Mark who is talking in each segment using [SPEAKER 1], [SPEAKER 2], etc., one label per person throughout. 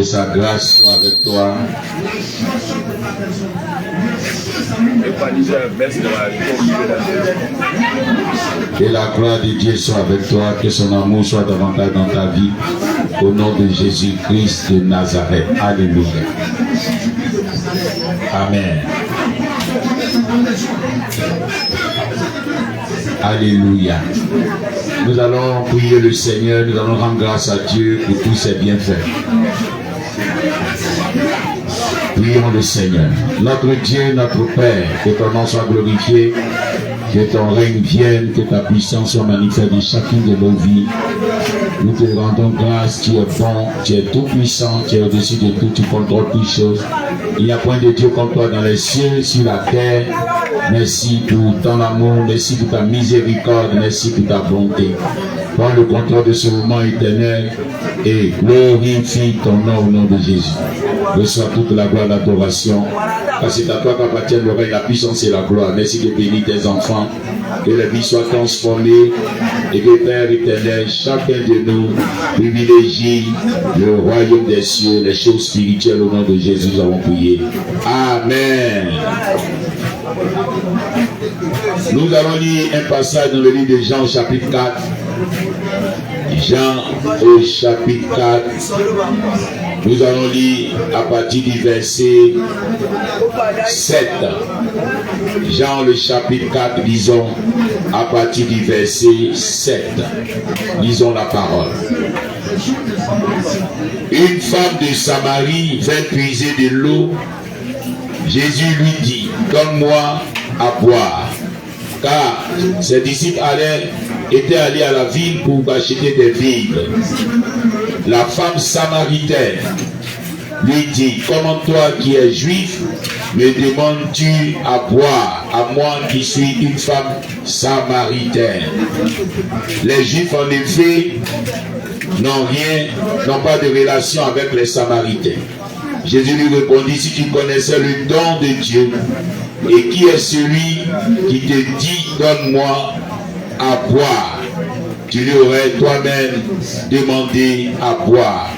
[SPEAKER 1] sa grâce soit avec toi. Que la gloire de Dieu soit avec toi, que son amour soit davantage dans ta vie. Au nom de Jésus-Christ de Nazareth. Alléluia. Amen. Alléluia. Nous allons prier le Seigneur, nous allons rendre grâce à Dieu pour tous ses bienfaits. Prions le Seigneur. Notre Dieu, notre Père, que ton nom soit glorifié, que ton règne vienne, que ta puissance soit manifeste dans chacune de nos vies. Nous te rendons grâce, tu es bon, tu es tout puissant, tu es au-dessus de tout, tu contrôles toutes choses. Il n'y a point de Dieu comme toi dans les cieux, sur la terre. Merci pour ton amour, merci pour ta miséricorde, merci pour ta bonté. Prends le contrôle de ce moment éternel et glorifie ton nom au nom de Jésus. Reçois toute la gloire, l'adoration, car c'est à toi qu'appartiennent le règne, la puissance et la gloire. Merci de bénir tes enfants, que la vie soit transformée et que Père éternel, chacun de nous privilégie le royaume des cieux, les choses spirituelles au nom de Jésus. Nous avons prié. Amen. Nous allons lire un passage dans le livre de Jean au chapitre 4. Jean au chapitre 4. Nous allons lire à partir du verset 7. Jean le chapitre 4, lisons à partir du verset 7. Lisons la parole. Une femme de Samarie vint puiser de l'eau. Jésus lui dit, donne-moi à boire. Car ses disciples étaient allés à la ville pour acheter des vivres. La femme samaritaine lui dit, comment toi qui es juif, me demandes-tu à boire, à moi qui suis une femme samaritaine? Les juifs en effet n'ont pas de relation avec les samaritains. Jésus lui répondit, si tu connaissais le don de Dieu, et qui est celui qui te dit, donne-moi à boire, tu lui aurais toi-même demandé à boire,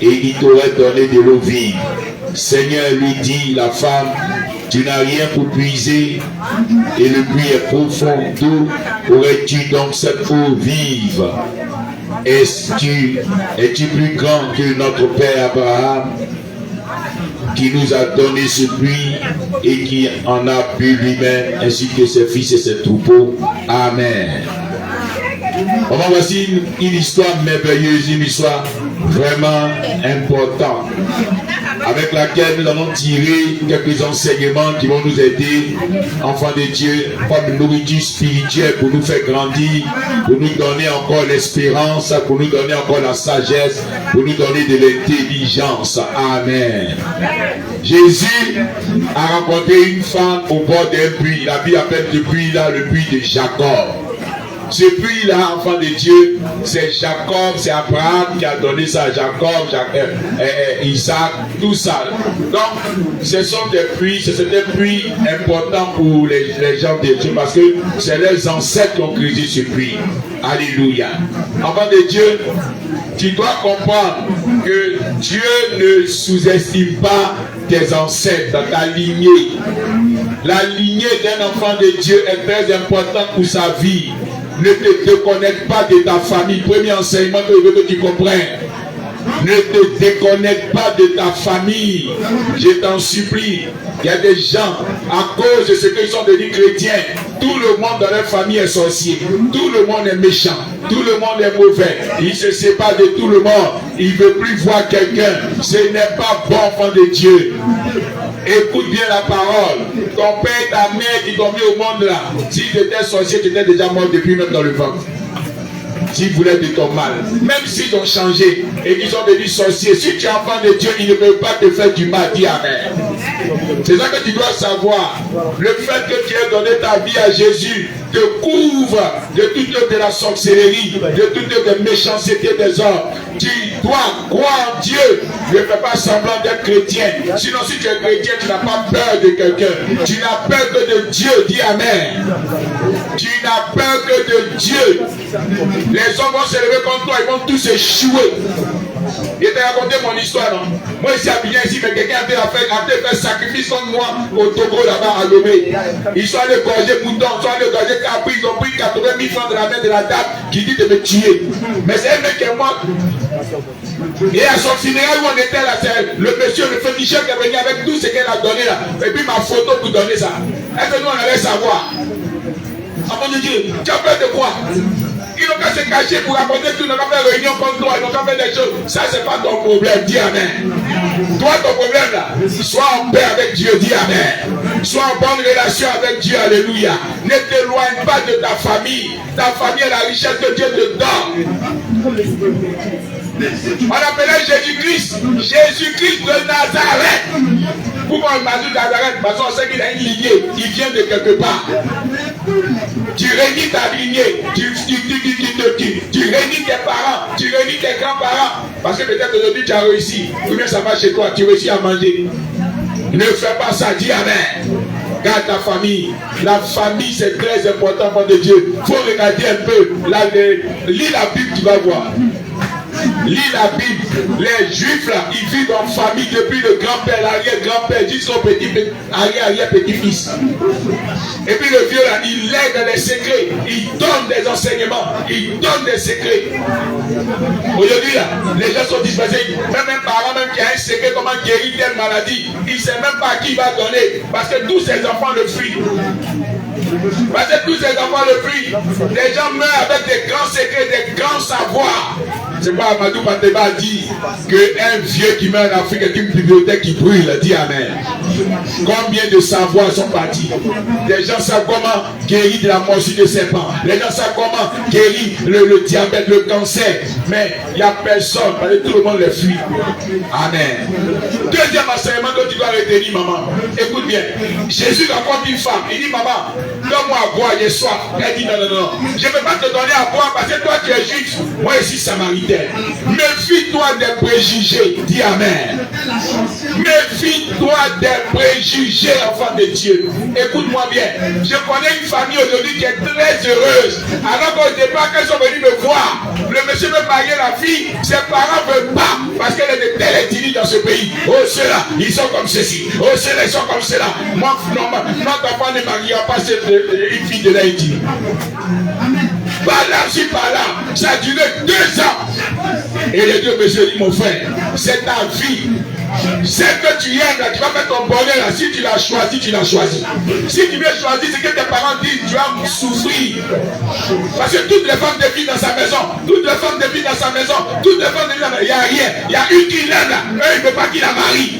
[SPEAKER 1] et il t'aurait donné de l'eau vive. Seigneur, lui dit la femme, tu n'as rien pour puiser, et le puits est profond. D'où aurais-tu donc cette eau vive? Es-tu plus grand que notre père Abraham, qui nous a donné ce puits et qui en a bu lui-même, ainsi que ses fils et ses troupeaux? Amen. Voici une histoire merveilleuse, une histoire vraiment importante, avec laquelle nous allons tirer quelques enseignements qui vont nous aider, enfants de Dieu, comme une nourriture spirituelle pour nous faire grandir, pour nous donner encore l'espérance, pour nous donner encore la sagesse, pour nous donner de l'intelligence. Amen. Jésus a rencontré une femme au bord d'un puits. La Bible appelle ce puits-là le puits de Jacob. Ce puits-là, enfant de Dieu, c'est Jacob, c'est Abraham qui a donné ça à Jacob, Isaac, tout ça. Donc, ce sont des puits, c'est des puits importants pour les gens de Dieu, parce que c'est leurs ancêtres qui ont creusé ce puits. Alléluia. Enfant de Dieu, tu dois comprendre que Dieu ne sous-estime pas tes ancêtres, ta lignée. La lignée d'un enfant de Dieu est très importante pour sa vie. Ne te déconnecte pas de ta famille. Premier enseignement que je veux que tu comprennes. Ne te déconnecte pas de ta famille. Je t'en supplie. Il y a des gens, à cause de ce qu'ils sont devenus chrétiens, tout le monde dans leur famille est sorcier. Tout le monde est méchant. Tout le monde est mauvais. Il se sépare de tout le monde. Il ne veut plus voir quelqu'un. Ce n'est pas bon, enfant de Dieu. Écoute bien la parole. Ton père et ta mère qui t'ont mis au monde là, si tu étais sorcier, tu étais déjà mort depuis même dans le ventre. S'ils voulaient de ton mal, même s'ils ont changé et qu'ils sont devenus sorciers, si tu es enfant de Dieu, ils ne peuvent pas te faire du mal. Dis amen. C'est ça que tu dois savoir. Le fait que tu aies donné ta vie à Jésus te couvre de toute de la sorcellerie, de toute de méchanceté des hommes. Tu dois croire en Dieu. Ne fais pas semblant d'être chrétien. Sinon, si tu es chrétien, tu n'as pas peur de quelqu'un. Tu n'as peur que de Dieu. Dis amen. Tu n'as peur que de Dieu. Les hommes vont se lever contre toi, ils vont tous échouer. Il t'a raconté mon histoire, non? Moi, ici, à Bignan, ici, mais quelqu'un a fait sacrifice contre moi au Togo, là-bas, à Lomé. Ils sont allés gorger mouton, ils sont allés gorger capri, ils ont pris 80 000 francs de la main de la dame qui dit de me tuer. Mais c'est un mec qui est mort. Et à son funérail où on était là, c'est le monsieur, le féticheur qui est venu avec tout ce qu'elle a donné là. Et puis ma photo pour donner ça. Est-ce que nous, on allait savoir? Ah mon Dieu, tu as peur de quoi? Ils n'ont qu'à se cacher pour raconter tout, ils n'ont qu'à faire réunion contre toi, ils n'ont qu'à faire des choses. Ça, c'est pas ton problème, dis amen. Toi, ton problème là, sois en paix avec Dieu, dis amen. Sois en bonne relation avec Dieu, alléluia. Ne t'éloigne pas de ta famille. Ta famille est la richesse de Dieu dedans. On appelait Jésus-Christ, Jésus-Christ de Nazareth. Pourquoi on m'a dit Nazareth? Parce qu'on sait qu'il a une lignée, il vient de quelque part. Tu réunis ta lignée, tu réunis tes parents, tu réunis tes grands-parents. Parce que peut-être aujourd'hui tu as réussi, ou bien ça va chez toi, tu réussis à manger. Ne fais pas ça, dis amen. Garde ta famille. La famille, c'est très important pour Dieu. Il faut regarder un peu. Lis la Bible, tu vas voir. Lis la Bible. Les Juifs, là, ils vivent en famille depuis le grand-père, l'arrière-grand-père, jusqu'au arrière-petit-fils. Et puis le vieux, là, il lègue les secrets. Il donne des enseignements. Il donne des secrets. Aujourd'hui, là, les gens sont dispersés. Même un parent même qui a un secret, comment guérir telle maladie, il ne sait même pas à qui il va donner. Parce que tous ses enfants le fuient. Parce que tous ces enfants le fuient. Les gens meurent avec des grands secrets, des grands savoirs. C'est pas Amadou Bateba dit qu'un vieux qui meurt en Afrique est une bibliothèque qui brûle. Dit amen. Combien de savoirs sont partis? Les gens savent comment guérir de la morsure de serpent. Les gens savent comment guérir le diabète, le cancer. Mais il n'y a personne, parce que tout le monde les fuit. Amen. Deuxième enseignement que tu dois retenir, maman. Écoute bien. Jésus rencontre une femme. Il dit, maman, donne-moi à boire, j'ai soif. Elle dit, non, non, non. Je ne peux pas te donner à boire parce que toi tu es juif. Moi ici, samaritain. Méfie-toi des préjugés. Dis amen. Méfie-toi des préjugés, enfant de Dieu. Écoute-moi bien. Je connais une famille aujourd'hui qui est très heureuse. Alors qu'au départ, quand ils sont venus me voir, le monsieur veut marier la fille, ses parents ne veulent pas parce qu'elle est de telle ethnie dans ce pays. Oh, ceux-là, ils sont comme ceci. Oh, ceux-là, ils sont comme cela. Moi, notre enfant ne mariera pas une fille de la ethnie. Par là, si par là, ça a duré 2 ans. Et les deux messieurs disent, mon frère, c'est ta vie. C'est que tu aimes là, tu vas faire ton bonheur là. Si tu l'as choisi, tu l'as choisi. Si tu veux choisir ce que tes parents disent, tu vas souffrir. Parce que toutes les femmes défilent dans sa maison. Toutes les femmes défilent dans sa maison. Toutes les femmes défilent dans sa maison. Il n'y a rien. Il y a une qui l'aime là. Eux, ils ne veulent pas qu'il la marie.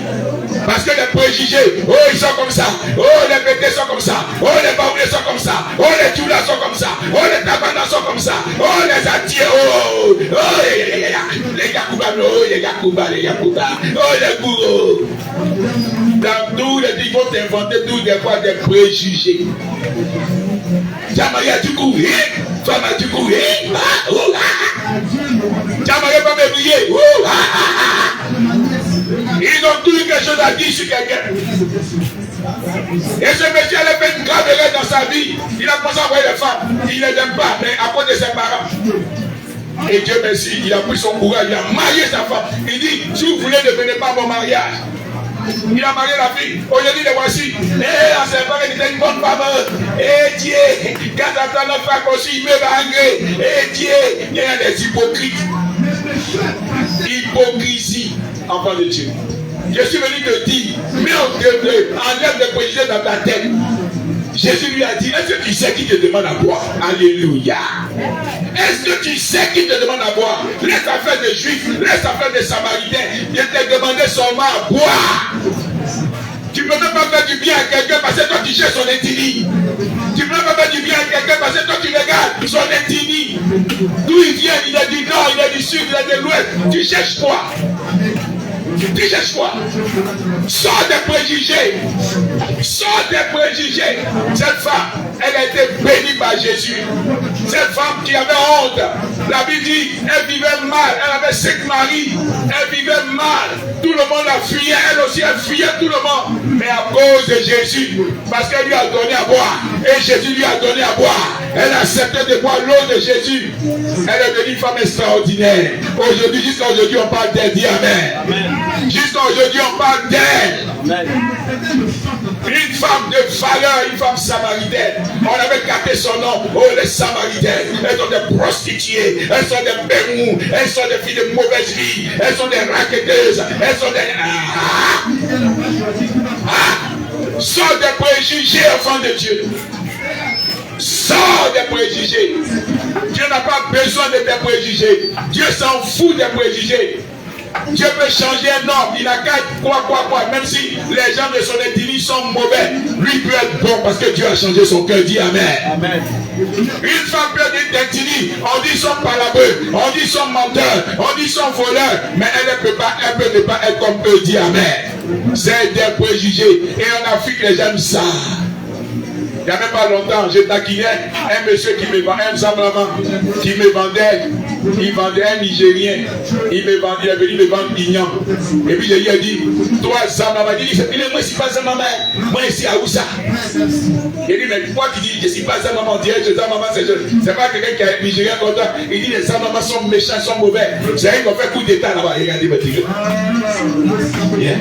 [SPEAKER 1] Parce que les préjugés, oh ils sont comme ça, oh les bêtés sont comme ça, oh les baoulés sont comme ça, oh les tchoulas sont comme ça, oh les tabanas sont comme ça, oh les atiers, oh les Yakouba, oh les Yakouba, oh les gourous. Dans tous les ils vont t'inventer tous des fois des préjugés. Jamaïa du coup, femme du coup, Jamaïa va me briller, ils ont toujours quelque chose à dire sur quelqu'un. Et ce monsieur a fait une grave erreur dans sa vie. Il a commencé à envoyer les femmes. Il ne les aime pas, mais à cause de ses parents. Et Dieu merci, il a pris son courage, il a marié sa femme. Il dit, si vous voulez, ne venez pas à mon mariage. Il a marié la fille. Aujourd'hui, les voici. On sait pas qu'il était une bonne femme. Et Dieu, quand t'entends notre femme aussi, il me va engrais. Et Dieu, il y a des hypocrites. Hypocrisie, enfant de Dieu. Je suis venu te dire, mais enlève des préjugés dans ta tête. Jésus lui a dit, est-ce que tu sais qui te demande à boire? Alléluia. Est-ce que tu sais qui te demande à boire? Laisse affaire des Juifs, laisse affaire des Samaritains. Je t'ai demandé seulement à boire. Tu ne peux même pas faire du bien à quelqu'un parce que toi tu cherches son ethnie. Tu ne peux même pas faire du bien à quelqu'un parce que toi tu regardes son ethnie. D'où il vient, il est du nord, il est du sud, il est de l'ouest. Tu cherches quoi? Tu cherches quoi? Sors des préjugés. Sors des préjugés. Cette femme, elle a été bénie par Jésus. Cette femme qui avait honte, la Bible dit, elle vivait mal. Elle avait 5 maris. Elle vivait mal. Tout le monde a fuyé, elle aussi a fuyé tout le monde. Mais à cause de Jésus, parce qu'elle lui a donné à boire, et Jésus lui a donné à boire, elle a accepté de boire l'eau de Jésus. Elle est devenue une femme extraordinaire. Aujourd'hui, jusqu'à aujourd'hui, on parle d'elle. Dis Amen. Jusqu'à aujourd'hui, on parle d'elle. Une femme de valeur, une femme samaritaine. On avait gâté son nom. Oh, les samaritaines. Elles sont des prostituées. Elles sont des bémous. Elles sont des filles de mauvaise vie. Elles sont des raqueteuses. Elles sont des... Sors des préjugés, enfants de Dieu. Sors des préjugés. Dieu n'a pas besoin de tes préjugés. Dieu s'en fout des préjugés. Dieu peut changer un homme, il n'a qu'à quoi, même si les gens de son ethnie sont mauvais, lui peut être bon parce que Dieu a changé son cœur. Dis Amen. Amen. Une femme peut être d'ethnie, on dit son palabreux, on dit son menteur, on dit son voleur, mais elle ne peut pas être comme eux. Dis Amen. C'est des préjugés. Et en Afrique, les gens aiment ça. Il n'y a même pas longtemps, je taquinais un monsieur qui me vendait, un Zamlaman, qui me vendait, il vendait un Nigérien, il est venu me vendre Ignan. Et puis je lui ai dit, toi Zamlaman, il dit, moi je ne suis pas Zamlaman, moi je suis Aoussa. Il dit, mais toi qui dis, je ne suis pas Zamlaman, on dirait que Zamlaman c'est pas quelqu'un qui est Nigérien content. Il dit, les Zamlaman sont méchants, sont mauvais. C'est eux qui ont fait coup d'état là-bas, regardez votre tigre.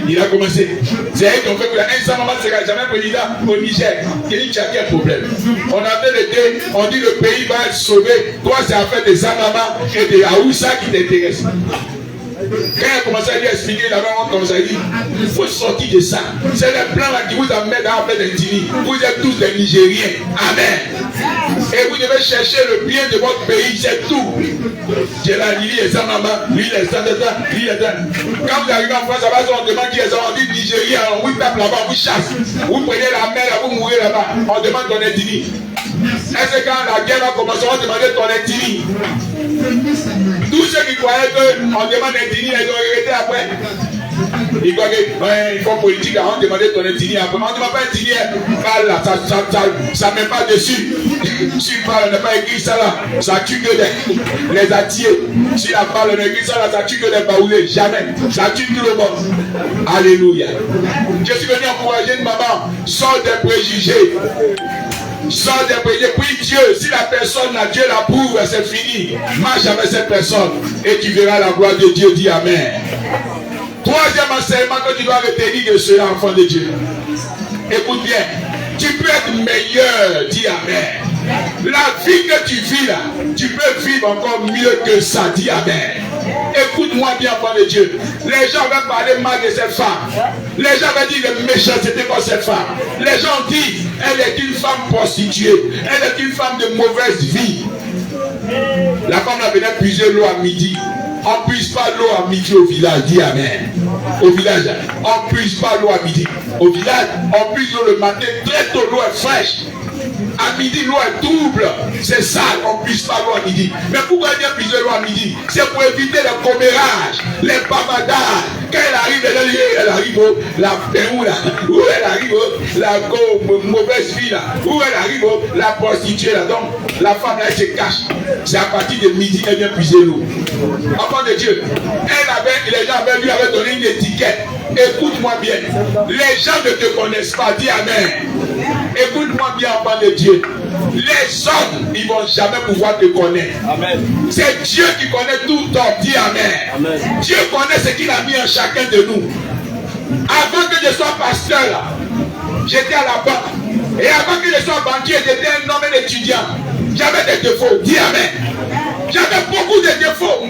[SPEAKER 1] Il a commencé. C'est eux qui ont fait coup d'état. Un Zamlaman ne sera jamais président au Niger. Il dit, quel problème. On a fait le thé, on dit le pays va être sauvé. Toi, c'est affaire des Zamama et des Aoussa qui t'intéressent. Quand il a commencé à lui expliquer, il avait honte comme ça, il dit, il faut sortir de ça. C'est les blancs là qui vous amènent à faire des dîners. Vous êtes tous des Nigériens. Amen. Et vous devez chercher le bien de votre pays, c'est tout. J'ai là, lui les Zamama, lui les Zandata, lui les Zandata. Quand vous arrivez en France, on demande qui est en dit Nigérien, on vous tape là-bas, on vous chasse. Vous prenez la mer, vous mourrez là-bas. On demande ton ethnie. Est-ce que quand la guerre va commencer, on va demander ton ethnie? Tous ceux qui croyaient qu'on demande ethnie, ils ont arrêté après. Ils croient qu'ils font politique, on demande ton ethnie après. On ne demande pas ethnie, là, ça ne met pas dessus. Si la parole n'est pas écrit ça là, ça tue que les attiers. Si la parole n'est écrit ça là, ça tue que les baoulés. Jamais. Ça tue tout le monde. Alléluia. Je suis venu encourager une maman. Sors des préjugés. Sors des préjugés. Puis Dieu, si la personne a Dieu l'approuve, c'est fini. Marche avec cette personne et tu verras la gloire de Dieu. Dis Amen. Troisième enseignement que tu dois retenir de cela, enfant de Dieu. Écoute bien. Tu peux être meilleur. Dis Amen. La vie que tu vis là, tu peux vivre encore mieux que ça. Dis Amen. Écoute-moi bien, enfant de Dieu. Les gens vont parler mal de cette femme. Les gens vont dire le méchanceté contre cette femme. Les gens disent, elle est une femme prostituée. Elle est une femme de mauvaise vie. La femme là venait puiser l'eau à midi. On ne puise pas l'eau à midi au village. Dis Amen. Au village, on ne puise pas l'eau à midi. Au village, on puise l'eau le matin. Très tôt, l'eau est fraîche. À midi, l'eau est double. C'est ça, on ne puise pas l'eau à midi. Mais pourquoi bien puiser l'eau à midi? C'est pour éviter les commérages, les bavardades. Quand elle arrive la péou là, où elle arrive la mauvaise vie là, où elle arrive la prostituée là. Donc, la femme là, elle se cache. C'est à partir de midi qu'elle vient puiser l'eau. Enfant de Dieu, les gens lui avaient donné une étiquette. Écoute-moi bien. Les gens ne te connaissent pas. Dis Amen. Écoute-moi bien, enfant de Dieu. Les hommes, ils ne vont jamais pouvoir te connaître. Amen. C'est Dieu qui connaît tout le temps. Dis Amen. Amen. Dieu connaît ce qu'il a mis en chacun de nous. Avant que je sois pasteur, j'étais à la banque. Et avant que je sois banquier, j'étais un homme étudiant. J'avais des défauts. Dis Amen. J'avais beaucoup de défauts.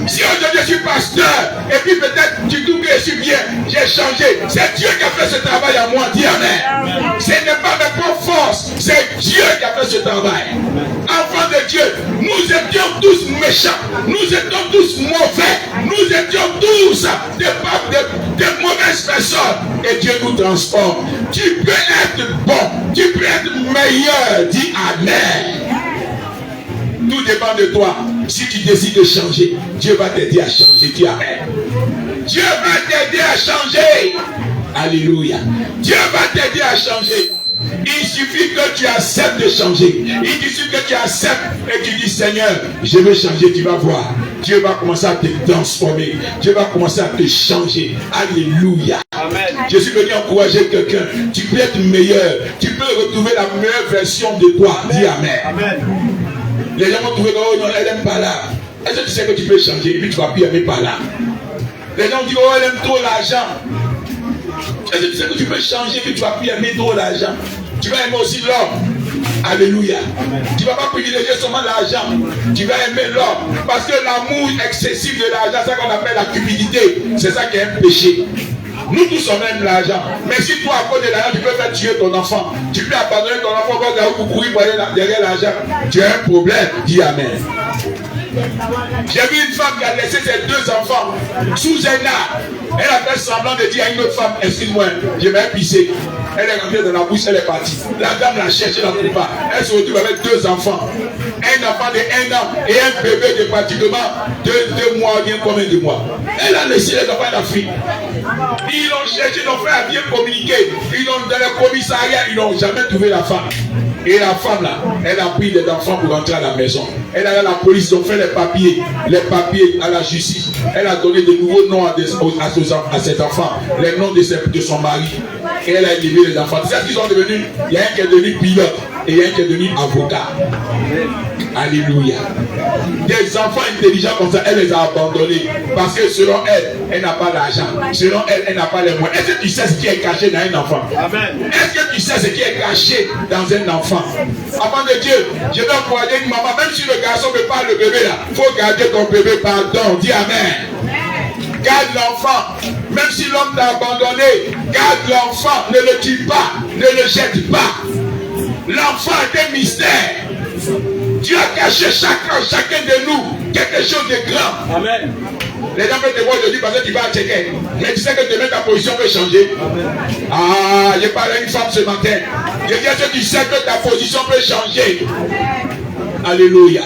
[SPEAKER 1] Si aujourd'hui je suis pasteur, et puis peut-être tu trouves que je suis bien, j'ai changé. C'est Dieu qui a fait ce travail à moi. Dis Amen. Ce n'est pas mes propres forces, c'est Dieu qui a fait ce travail. Enfants de Dieu, nous étions tous méchants, nous étions tous mauvais, nous étions tous des mauvaises personnes. Et Dieu nous transforme. Tu peux être bon, tu peux être meilleur. Dis Amen. Tout dépend de toi. Si tu décides de changer, Dieu va t'aider à changer. Dis Amen. Dieu va t'aider à changer. Alléluia. Dieu va t'aider à changer. Il suffit que tu acceptes de changer. Il suffit que tu acceptes et tu dis Seigneur, je veux changer, tu vas voir. Dieu va commencer à te transformer. Dieu va commencer à te changer. Alléluia. Amen. Je suis venu encourager quelqu'un. Tu peux être meilleur. Tu peux retrouver la meilleure version de toi. Dis Amen. Amen. Les gens vont trouver que oh non, elle n'aime pas là. Est-ce que tu sais que tu peux changer et puis tu vas plus aimer par là? Les gens disent oh elle aime trop l'argent. Est-ce que tu sais que tu peux changer et puis tu vas plus aimer trop l'argent? Tu vas aimer aussi l'homme. Alléluia. Amen. Tu ne vas pas privilégier seulement l'argent. Tu vas aimer l'homme. Parce que l'amour excessif de l'argent, c'est ça qu'on appelle la cupidité. C'est ça qui est un péché. Nous tous on aime l'argent. Mais si toi, à cause de l'argent, tu peux faire tuer ton enfant. Tu peux abandonner ton enfant pour courir derrière l'argent. Tu as un problème. Dis Amen. J'ai vu une femme qui a laissé ses 2 enfants sous un arbre. Elle a fait semblant de dire à une autre femme, excuse-moi, je vais pisser. Elle est rentrée dans la bouche, elle est partie. La dame la cherche, elle ne la trouve pas. Elle se retrouve avec 2 enfants. Un enfant de 1 an et un bébé de pratiquement 2 mois, bien combien de mois. Elle a laissé les enfants, elle a fui. Ils l'ont cherché, ils l'ont fait à bien communiquer. Ils l'ont dans le commissariat, ils n'ont jamais trouvé la femme. Et la femme là, elle a pris les enfants pour rentrer à la maison. Elle a la police, ils ont fait les papiers à la justice. Elle a donné de nouveaux noms à ses enfants, les noms de son mari. Et elle a élevé les enfants. C'est ce qu'ils sont devenus. Il y a un qui est devenu pilote et il y a un qui est devenu avocat. Alléluia. Des enfants intelligents comme ça, elle les a abandonnés. Parce que selon elle, elle n'a pas d'argent. Selon elle, elle n'a pas les moyens. Est-ce que tu sais ce qui est caché dans un enfant? Amen. Est-ce que tu sais ce qui est caché dans un enfant? Avant de Dieu, je vais encourager une maman, même si le garçon ne veut pas le bébé là, il faut garder ton bébé, pardon. Dis Amen. Garde l'enfant. Même si l'homme t'a abandonné, garde l'enfant. Ne le tue pas. Ne le jette pas. L'enfant est un mystère. Dieu a caché chacun de nous quelque chose de grand. Amen. Les gens peuvent te voir aujourd'hui parce que tu vas à checker. Mais tu sais que demain ta position peut changer. Amen. Ah, j'ai parlé à une femme ce matin. Je dis que tu sais que ta position peut changer. Amen. Alléluia.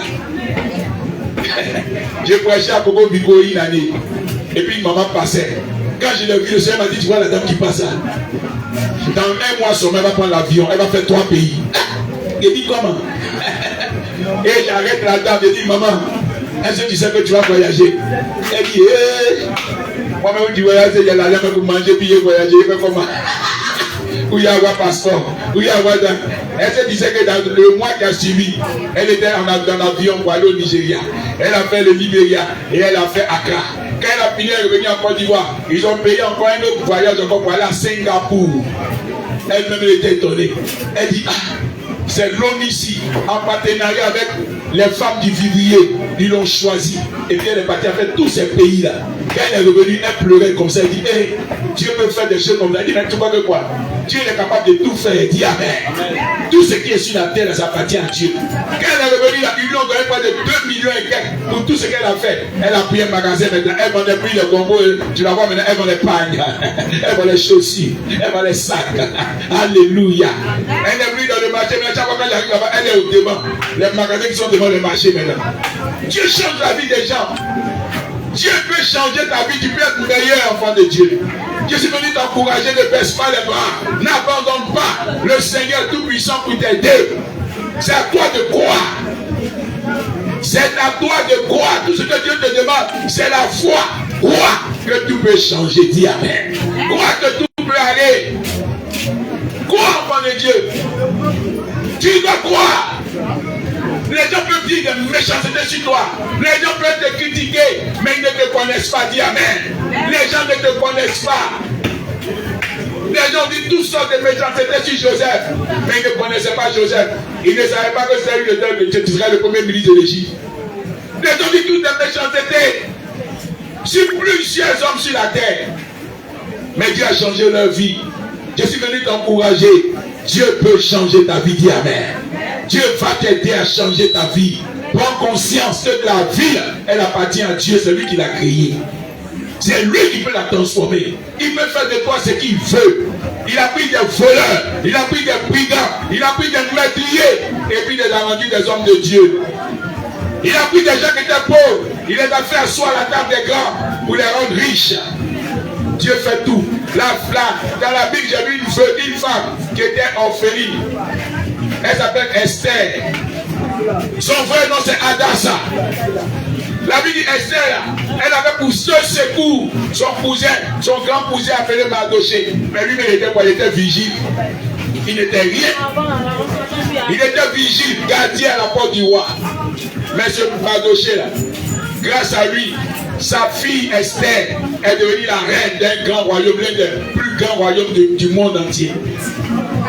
[SPEAKER 1] J'ai prêché à Coco Bigo une année. Et puis une maman passait. Quand je l'ai vu, le Seigneur m'a dit, tu vois la dame qui passe là. Dans 1 mois seulement, elle va prendre l'avion. Elle va faire 3 pays. Il dit comment? Et j'arrête la dame, je dis maman, est-ce que tu sais que tu vas voyager? Elle dit, moi-même tu voyages, il y a l'argent pour manger, puis voyager, mais comment? Où il y a un passeport, où il y a un. Est-ce que tu sais que dans le mois qui a suivi, elle était dans l'avion pour aller au Nigeria. Elle a fait le Libéria et elle a fait Accra. Quand elle a fini, elle est revenue en Côte d'Ivoire. Ils ont payé encore un autre voyage encore pour aller à Singapour. Elle-même était étonnée. Elle dit, c'est l'ONU ici, en partenariat avec les femmes du Vivrier. Ils l'ont choisi. Et puis elle est partie avec tous ces pays-là. Quand elle est revenue, elle pleurait comme ça. Elle dit, hey, Dieu peut faire des choses comme ça. Elle dit, mais tu vois que quoi? Dieu est capable de tout faire. Elle dit, Amen. Amen. Tout ce qui est sur la terre, ça appartient à Dieu. Quand elle est revenue, ils lui ont donné près de 2 millions et quelques pour tout ce qu'elle a fait. Elle a pris un magasin maintenant. Elle vendait plus les bonbons. Tu la vois maintenant, elle vend les pagnes. Elle vend les chaussures. Elle vend les sacs. Alléluia. Elle n'est plus dans le marché. Mais chaque fois qu'elle arrive là-bas, elle est au devant. Les magasins qui sont devant le marché maintenant. Dieu change la vie des gens. Dieu peut changer ta vie. Tu peux être meilleur enfant de Dieu. Je suis venu t'encourager, ne baisse pas les bras. N'abandonne pas le Seigneur Tout-Puissant pour t'aider. C'est à toi de croire. C'est à toi de croire. Tout ce que Dieu te demande, c'est la foi. Crois que tout peut changer. Dis Amen. Crois que tout peut aller. Crois, enfant de Dieu. Tu dois croire. Les gens peuvent dire des méchancetés sur toi. Les gens peuvent te critiquer, mais ils ne te connaissent pas. Dis Amen. Les gens ne te connaissent pas. Les gens disent toutes sortes de méchancetés sur Joseph, mais ils ne connaissaient pas Joseph. Ils ne savaient pas que c'est lui le serait le premier ministre de l'Égypte. Les gens disent toutes des méchancetés sur plusieurs hommes sur la terre. Mais Dieu a changé leur vie. Je suis venu t'encourager. Dieu peut changer ta vie. Dis Amen. Dieu va t'aider à changer ta vie. Prends conscience que la vie, elle appartient à Dieu, c'est lui qui l'a créée. C'est lui qui peut la transformer. Il peut faire de toi ce qu'il veut. Il a pris des voleurs, il a pris des brigands, il a pris des meurtriers, et puis il les a rendus des hommes de Dieu. Il a pris des gens qui étaient pauvres, il les a fait asseoir à la table des grands pour les rendre riches. Dieu fait tout. Dans la Bible, j'ai vu une femme qui était orpheline. Elle s'appelle Esther. Son vrai nom c'est Adassa. La vie dit Esther, elle avait pour seul secours son cousin, son grand cousin appelé Mardoché. Mais lui, il était quoi? Il était vigile. Il n'était rien. Il était vigile, gardien à la porte du roi. Mais ce Mardoché là, grâce à lui, sa fille Esther est devenue la reine d'un grand royaume, l'un des plus grands royaumes du monde entier.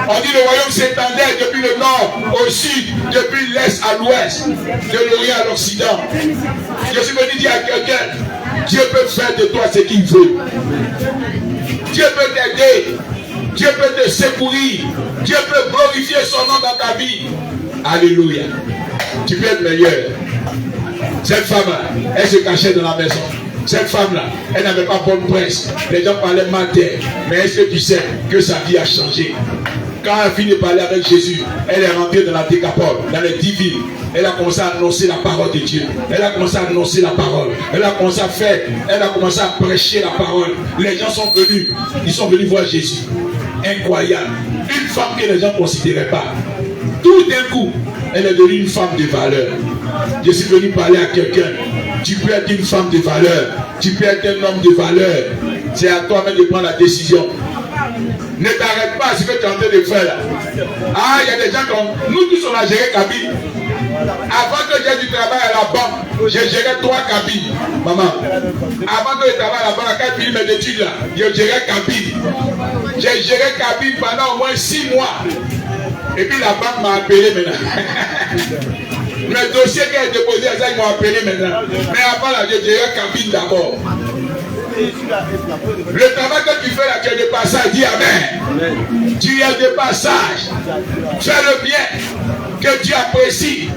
[SPEAKER 1] On dit le royaume s'étendait depuis le nord au sud, depuis l'est à l'ouest, de l'orient à l'occident. Je suis venu dire à quelqu'un, Dieu peut faire de toi ce qu'il veut. Dieu peut t'aider. Dieu peut te secourir. Dieu peut glorifier son nom dans ta vie. Alléluia. Tu peux être meilleur. Cette femme-là, elle se cachait dans la maison. Cette femme-là, elle n'avait pas bonne presse. Les gens parlaient mal d'elle. Mais est-ce que tu sais que sa vie a changé? Quand elle a fini de parler avec Jésus, elle est rentrée dans la décapole, dans les 10 villes. Elle a commencé à annoncer la parole de Dieu. Elle a commencé à annoncer la parole. Elle a commencé à faire, elle a commencé à prêcher la parole. Les gens sont venus, ils sont venus voir Jésus. Incroyable. Une femme que les gens ne considéraient pas. Tout d'un coup, elle est devenue une femme de valeur. Je suis venu parler à quelqu'un. Tu peux être une femme de valeur. Tu peux être un homme de valeur. C'est à toi-même de prendre la décision. Ne t'arrête pas à ce que tu es en train de faire là. Ah, il y a des gens comme nous tous on a géré cabine. Avant que j'ai du travail à la banque, j'ai géré 3 cabines. Maman, avant que je travaille à la banque, à 4 films d'études là, j'ai géré cabine. J'ai géré cabine pendant au moins 6 mois. Et puis la banque m'a appelé maintenant. Mes dossiers qui ont déposé à ça, ils m'ont appelé maintenant. Mais avant là, j'ai géré cabine d'abord. Le travail que tu fais là, tu es de passage, dis Amen. Tu es de passage. Fais le bien, que Dieu apprécie,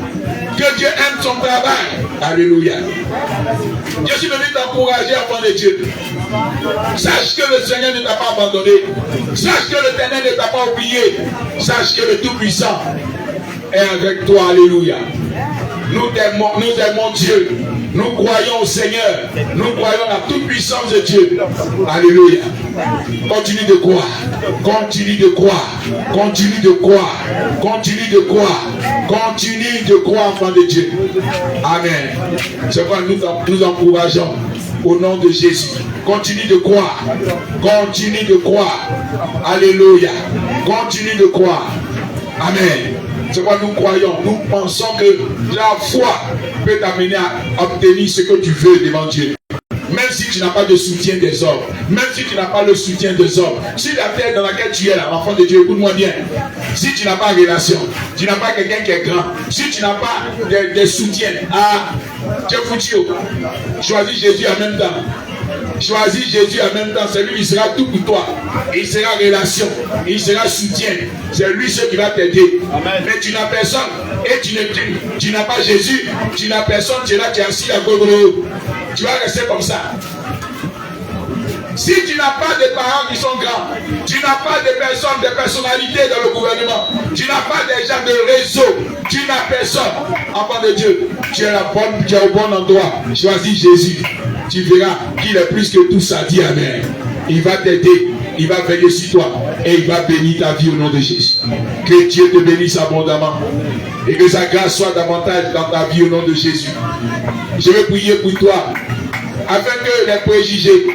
[SPEAKER 1] que Dieu aime son travail. Alléluia. Je suis venu t'encourager, enfant de Dieu. Sache que le Seigneur ne t'a pas abandonné. Sache que l'Éternel ne t'a pas oublié. Sache que le Tout-Puissant est avec toi. Alléluia. Nous aimons Dieu. Nous croyons au Seigneur. Nous croyons à la toute-puissance de Dieu. Alléluia. Continue de croire. Continue de croire. Continue de croire. Continue de croire. Continue de croire, enfant de Dieu. Amen. C'est pourquoi nous encourageons au nom de Jésus. Continue de croire. Continue de croire. Alléluia. Continue de croire. Amen. C'est quoi nous croyons, nous pensons que la foi peut t'amener à obtenir ce que tu veux devant Dieu. Même si tu n'as pas de soutien des hommes, même si tu n'as pas le soutien des hommes, si la terre dans laquelle tu es là, enfant de Dieu, écoute-moi bien, si tu n'as pas de relation, tu n'as pas quelqu'un qui est grand, si tu n'as pas de soutien, tu es foutu. Choisis Jésus en même temps. Choisis Jésus en même temps, c'est lui qui sera tout pour toi. Il sera relation, il sera soutien. C'est lui ce qui va t'aider. Mais tu n'as personne et tu n'as pas Jésus, tu n'as personne, tu es là, tu es assis à gauche. Tu vas rester comme ça. Si tu n'as pas de parents qui sont grands, tu n'as pas de personnes, de personnalités dans le gouvernement, tu n'as pas des gens de réseau, tu n'as personne, enfant de Dieu, tu es au bon endroit. Choisis Jésus. Tu verras qu'il est plus que tout ça. Dis Amen. Il va t'aider, il va veiller sur toi et il va bénir ta vie au nom de Jésus. Que Dieu te bénisse abondamment et que sa grâce soit davantage dans ta vie au nom de Jésus. Je vais prier pour toi afin que les préjugés,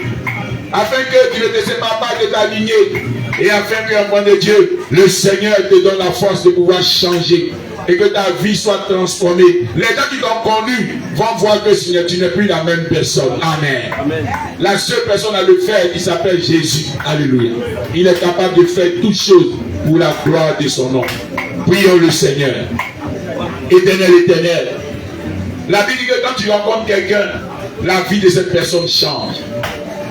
[SPEAKER 1] afin que tu ne te sépares pas de ta lignée et afin que, enfant de Dieu, le Seigneur te donne la force de pouvoir changer et que ta vie soit transformée. Les gens qui t'ont connu vont voir que tu n'es plus la même personne. Amen. Amen. La seule personne à le faire, il s'appelle Jésus. Alléluia. Il est capable de faire toutes choses pour la gloire de son nom. Prions le Seigneur. Éternel, éternel. La Bible dit que quand tu rencontres quelqu'un, la vie de cette personne change.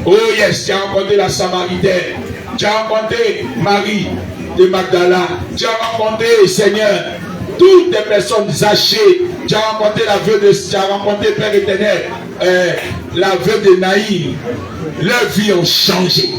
[SPEAKER 1] Oh yes, tu as rencontré la Samaritaine. Tu as rencontré Marie de Magdala. Tu as rencontré le Seigneur. Toutes les personnes Zachée, tu as rencontré tu as rencontré Père éternel, la veuve de Naïm, leurs vies ont changé.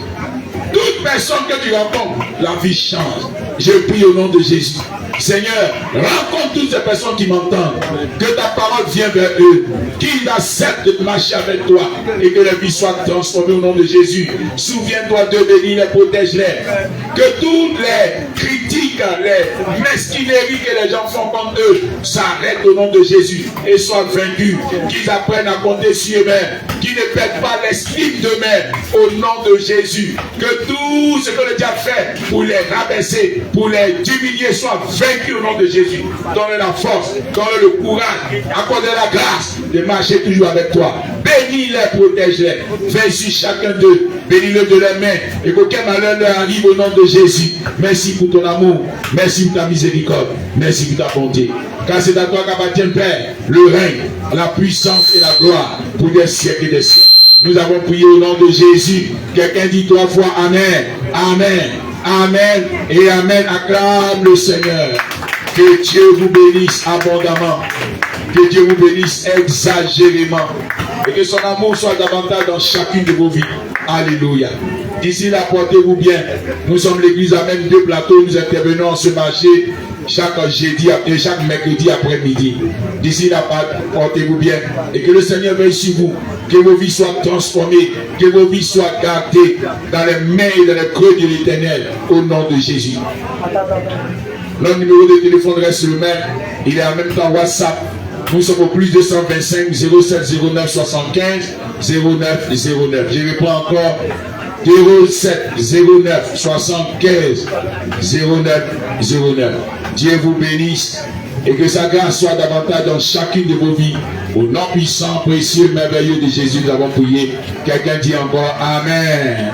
[SPEAKER 1] Toute personne que tu rencontres, la vie change. Je prie au nom de Jésus. Seigneur, rencontre toutes ces personnes qui m'entendent, que ta parole vienne vers eux, qu'ils acceptent de marcher avec toi et que leur vie soit transformée au nom de Jésus. Souviens-toi de bénir les, protège-les. Que toutes les critiques critiques, les mesquineries que les gens font contre eux s'arrêtent au nom de Jésus et soient vaincus. Qu'ils apprennent à compter sur eux-mêmes, qu'ils ne perdent pas l'estime d'eux-mêmes au nom de Jésus. Que tout ce que le diable fait pour les rabaisser, pour les diminuer, soit vaincu au nom de Jésus. Donne la force, donne le courage, accorde la grâce de marcher toujours avec toi. Bénis-les, protège-les. Veille sur chacun d'eux. Bénis-le de leurs mains et qu'aucun malheur leur arrive au nom de Jésus. Merci pour ton amour. Merci pour ta miséricorde. Merci pour ta bonté. Car c'est à toi qu'appartient, Père, le règne, la puissance et la gloire pour des siècles et des siècles. Nous avons prié au nom de Jésus. Quelqu'un dit 3 fois Amen. Amen. Amen et Amen. Acclame le Seigneur. Que Dieu vous bénisse abondamment. Que Dieu vous bénisse exagérément. Et que son amour soit davantage dans chacune de vos vies. Alléluia. D'ici là, portez-vous bien. Nous sommes l'église à même 2 plateaux. Nous intervenons en ce marché chaque jeudi et chaque mercredi après-midi. D'ici là, portez-vous bien. Et que le Seigneur veille sur vous. Que vos vies soient transformées. Que vos vies soient gardées dans les mains et dans les creux de l'Éternel. Au nom de Jésus. Notre numéro de téléphone reste le même. Il est en même temps WhatsApp. Nous sommes au plus 225 07 09 75 09 09. Je reprends encore 07 09 75 09 09. Dieu vous bénisse et que sa grâce soit davantage dans chacune de vos vies. Au nom puissant, précieux, merveilleux de Jésus, nous avons prié. Quelqu'un dit encore Amen.